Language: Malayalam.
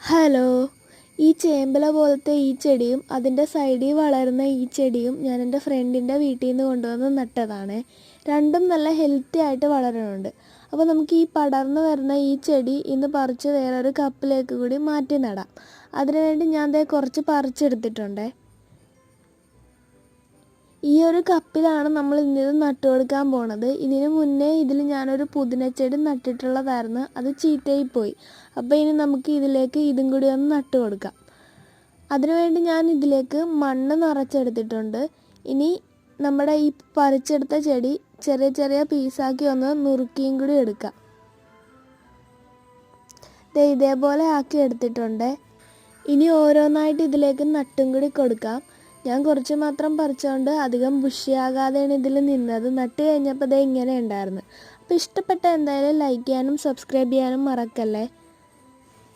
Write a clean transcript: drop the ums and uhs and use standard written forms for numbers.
ഹലോ, ഈ ചേമ്പില പോലത്തെ ഈ ചെടിയും അതിൻ്റെ സൈഡിൽ വളരുന്ന ഈ ചെടിയും ഞാൻ എൻ്റെ ഫ്രണ്ടിൻ്റെ വീട്ടിൽ നിന്ന് കൊണ്ടുവന്ന് നട്ടതാണ്. രണ്ടും നല്ല ഹെൽത്തി ആയിട്ട് വളരുന്നുണ്ട്. അപ്പോൾ നമുക്ക് ഈ പടർന്നു വരുന്ന ഈ ചെടി ഇന്ന് പറിച്ച് വേറൊരു കപ്പിലേക്ക് കൂടി മാറ്റി നടാം. അതിനുവേണ്ടി ഞാൻ ദേ കുറച്ച് പറിച്ചെടുത്തിട്ടുണ്ട്. ഈ ഒരു കപ്പിലാണ് നമ്മൾ ഇന്നിത് നട്ടു കൊടുക്കാൻ പോണത്. ഇതിന് മുന്നേ ഇതിൽ ഞാനൊരു പുതിനച്ചെടി നട്ടിട്ടുള്ളതായിരുന്നു, അത് ചീത്തയായിപ്പോയി. അപ്പോൾ ഇനി നമുക്ക് ഇതിലേക്ക് ഇതും കൂടി ഒന്ന് നട്ടു കൊടുക്കാം. അതിനുവേണ്ടി ഞാൻ ഇതിലേക്ക് മണ്ണ് നിറച്ചെടുത്തിട്ടുണ്ട്. ഇനി നമ്മുടെ ഈ പറിച്ചെടുത്ത ചെടി ചെറിയ ചെറിയ പീസാക്കി ഒന്ന് നുറുക്കിയും കൂടി എടുക്കാം. ഇതേപോലെ ആക്കി എടുത്തിട്ടുണ്ട്. ഇനി ഓരോന്നായിട്ട് ഇതിലേക്ക് നട്ടും കൂടി കൊടുക്കാം. ഞാൻ കുറച്ച് മാത്രം പറിച്ചുകൊണ്ട് അധികം ബുഷിയാകാതെയാണ് ഇതിൽ നിന്നത്. നട്ട് കഴിഞ്ഞപ്പോൾ ഇങ്ങനെ ഉണ്ടായിരുന്നു. അപ്പോൾ ഇഷ്ടപ്പെട്ട എന്തായാലും ലൈക്ക് ചെയ്യാനും സബ്സ്ക്രൈബ് ചെയ്യാനും മറക്കല്ലേ.